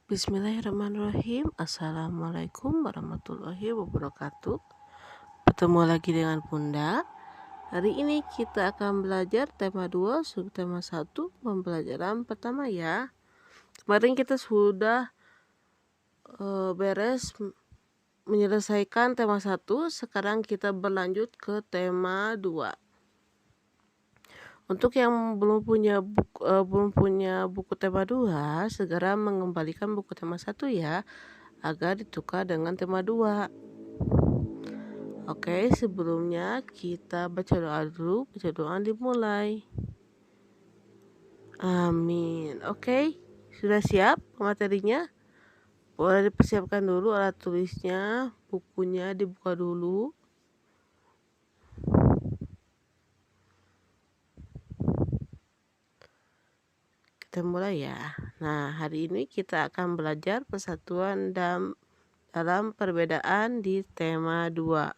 Bismillahirrahmanirrahim. Assalamualaikum warahmatullahi wabarakatuh. Bertemu lagi dengan Bunda. Hari ini kita akan belajar tema 2, subtema 1, pembelajaran pertama ya. Kemarin kita sudah beres menyelesaikan tema 1, sekarang kita berlanjut ke tema 2. Untuk yang belum punya buku tema 2, segera mengembalikan buku tema 1 ya, agar ditukar dengan tema 2. Oke, sebelumnya kita baca doa dulu. Baca doa dimulai. Amin. Oke, sudah siap materinya? Boleh dipersiapkan dulu alat tulisnya, bukunya dibuka dulu. Kita mulai ya. Nah, hari ini kita akan belajar persatuan dalam perbedaan di tema 2.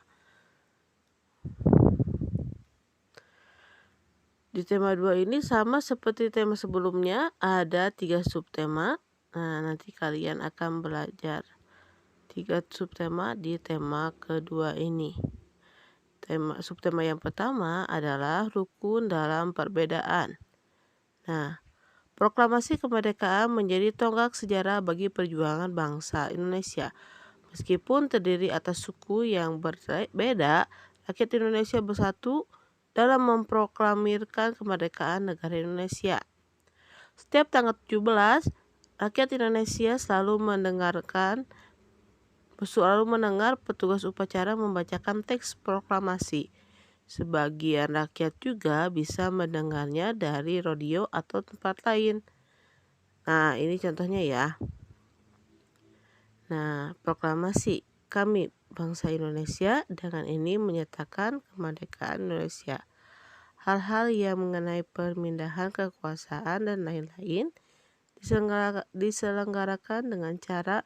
Di tema 2 ini sama seperti tema sebelumnya, ada 3 subtema. Nah, nanti kalian akan belajar 3 subtema di tema kedua ini. Subtema yang pertama adalah rukun dalam perbedaan. Nah, proklamasi kemerdekaan menjadi tonggak sejarah bagi perjuangan bangsa Indonesia. Meskipun terdiri atas suku yang berbeda, rakyat Indonesia bersatu dalam memproklamirkan kemerdekaan negara Indonesia. Setiap tanggal 17, rakyat Indonesia selalu mendengar petugas upacara membacakan teks proklamasi. Sebagian rakyat juga bisa mendengarnya dari radio atau tempat lain. Nah, ini contohnya ya. Nah, proklamasi kami bangsa Indonesia dengan ini menyatakan kemerdekaan Indonesia. Hal-hal yang mengenai pemindahan kekuasaan dan lain-lain diselenggarakan dengan cara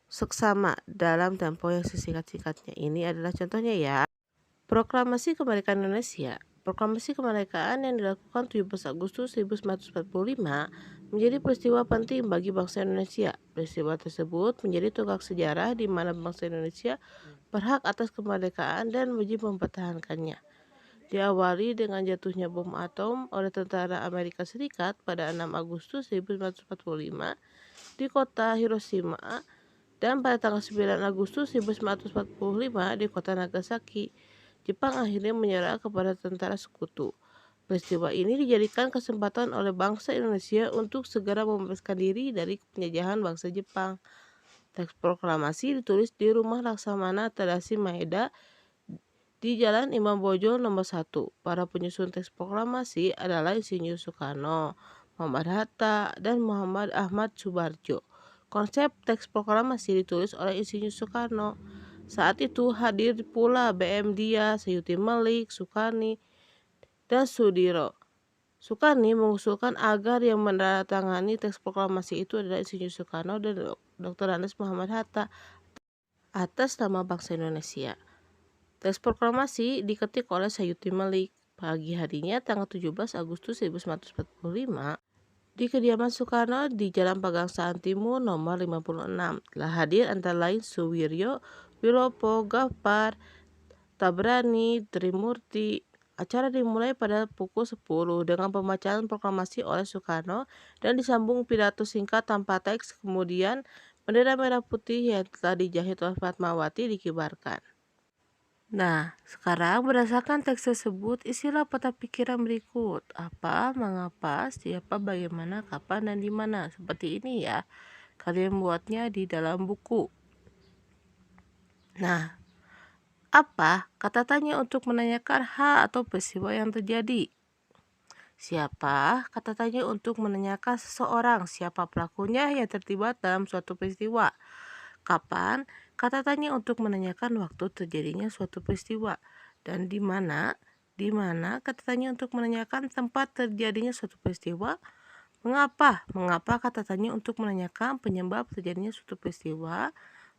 seksama dalam tempo yang sesingkat-singkatnya. Ini adalah contohnya ya. Proklamasi kemerdekaan Indonesia. Proklamasi kemerdekaan yang dilakukan 17 Agustus 1945 menjadi peristiwa penting bagi bangsa Indonesia. Peristiwa tersebut menjadi tonggak sejarah di mana bangsa Indonesia berhak atas kemerdekaan dan wajib mempertahankannya. Diawali dengan jatuhnya bom atom oleh tentara Amerika Serikat pada 6 Agustus 1945 di kota Hiroshima dan pada tanggal 9 Agustus 1945 di kota Nagasaki. Jepang akhirnya menyerah kepada tentara sekutu. Peristiwa ini dijadikan kesempatan oleh bangsa Indonesia untuk segera membebaskan diri dari penjajahan bangsa Jepang. Teks proklamasi ditulis di Rumah Laksamana Tadashi Maeda di Jalan Imam Bonjol nomor 1. Para penyusun teks proklamasi adalah Insinyur Soekarno, Muhammad Hatta, dan Muhammad Ahmad Subarjo. Konsep teks proklamasi ditulis oleh Insinyur Soekarno. Saat itu hadir pula BM Dia, Sayuti Melik, Sukarni, dan Sudiro. Sukarni mengusulkan agar yang menandatangani teks proklamasi itu adalah Insinyur Soekarno dan Dr. Andes Muhammad Hatta atas nama bangsa Indonesia. Teks proklamasi diketik oleh Sayuti Melik. Pagi harinya tanggal 17 Agustus 1945 di kediaman Soekarno di Jalan Pegangsaan Timur nomor 56 telah hadir antara lain Suwiryo, Wilopo, Gafar, Tabrani, Trimurti. Acara dimulai pada pukul 10 dengan pembacaan proklamasi oleh Soekarno dan disambung pidato singkat tanpa teks. Kemudian bendera merah putih yang telah dijahit oleh Fatmawati dikibarkan. Nah, sekarang berdasarkan teks tersebut, isilah peta pikiran berikut. Apa, mengapa, siapa, bagaimana, kapan, dan di mana. Seperti ini ya. Kalian buatnya di dalam buku. Nah, apa? Kata tanya untuk menanyakan hal atau peristiwa yang terjadi. Siapa? Kata tanya untuk menanyakan seseorang, siapa pelakunya yang terlibat dalam suatu peristiwa. Kapan? Kata tanya untuk menanyakan waktu terjadinya suatu peristiwa. Dan di mana? Di mana? Kata tanya untuk menanyakan tempat terjadinya suatu peristiwa. Mengapa? Mengapa? Kata tanya untuk menanyakan penyebab terjadinya suatu peristiwa.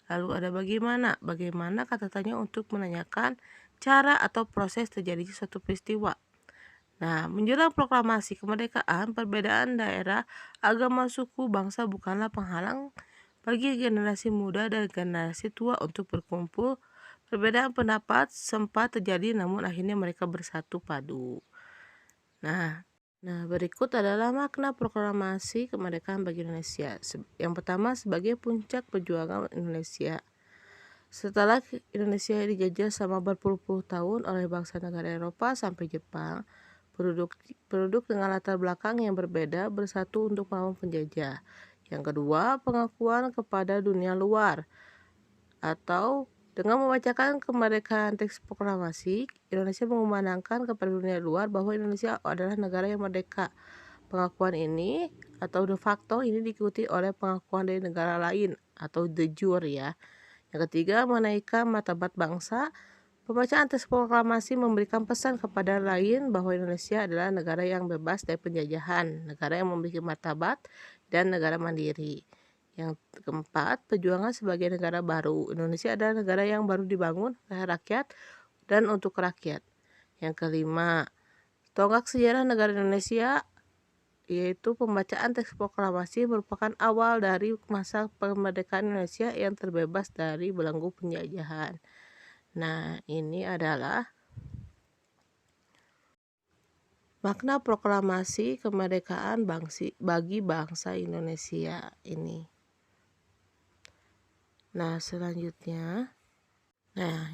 Lalu ada bagaimana? Bagaimana? Kata tanya untuk menanyakan cara atau proses terjadinya suatu peristiwa. Nah, menjelang proklamasi kemerdekaan, perbedaan daerah, agama, suku, bangsa bukanlah penghalang bagi generasi muda dan generasi tua untuk berkumpul. Perbedaan pendapat sempat terjadi, namun akhirnya mereka bersatu padu. Nah, berikut adalah makna proklamasi kemerdekaan bagi Indonesia. Yang pertama, sebagai puncak perjuangan Indonesia. Setelah Indonesia dijajah selama berpuluh-puluh tahun oleh bangsa negara Eropa sampai Jepang, penduduk dengan latar belakang yang berbeda bersatu untuk melawan penjajah. Yang kedua, pengakuan kepada dunia luar, atau dengan membacakan kemerdekaan teks proklamasi, Indonesia mengumandangkan kepada dunia luar bahwa Indonesia adalah negara yang merdeka. Pengakuan ini atau de facto ini diikuti oleh pengakuan dari negara lain atau de jure ya. Yang ketiga, menaikkan martabat bangsa. Pembacaan teks proklamasi memberikan pesan kepada lain bahwa Indonesia adalah negara yang bebas dari penjajahan, negara yang memiliki martabat, dan negara mandiri. Yang keempat, perjuangan sebagai negara baru. Indonesia adalah negara yang baru dibangun oleh rakyat dan untuk rakyat. Yang kelima, tonggak sejarah negara Indonesia, yaitu pembacaan teks proklamasi merupakan awal dari masa kemerdekaan Indonesia yang terbebas dari belenggu penjajahan. Nah, ini adalah makna proklamasi kemerdekaan bagi bangsa Indonesia ini. Nah, selanjutnya,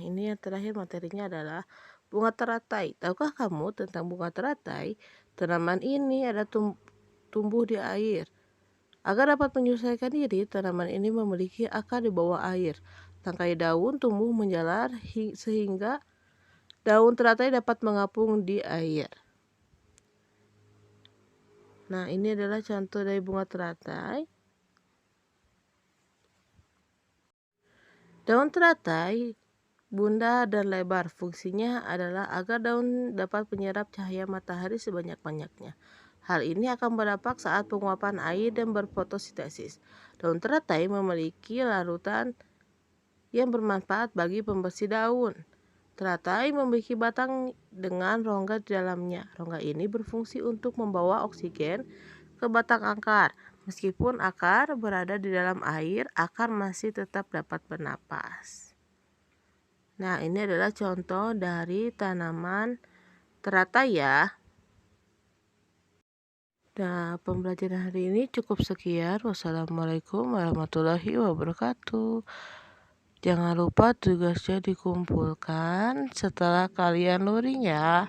ini yang terakhir materinya adalah bunga teratai. Tahukah kamu tentang bunga teratai? Tanaman ini ada tumbuh di air. Agar dapat menyelesaikan diri, tanaman ini memiliki akar di bawah air. Tangkai daun tumbuh menjalar sehingga daun teratai dapat mengapung di air. Nah, ini adalah contoh dari bunga teratai. Daun teratai bunda dan lebar. Fungsinya adalah agar daun dapat menyerap cahaya matahari sebanyak-banyaknya. Hal ini akan berdampak saat penguapan air dan berfotosintesis. Daun teratai memiliki larutan yang bermanfaat bagi pembersih daun. Teratai memiliki batang dengan rongga di dalamnya. Rongga ini berfungsi untuk membawa oksigen ke batang akar. Meskipun akar berada di dalam air, akar masih tetap dapat bernapas. Nah, ini adalah contoh dari tanaman teratai ya. Nah, pembelajaran hari ini cukup sekian. Wassalamualaikum warahmatullahi wabarakatuh. Jangan lupa tugasnya dikumpulkan setelah kalian luring ya.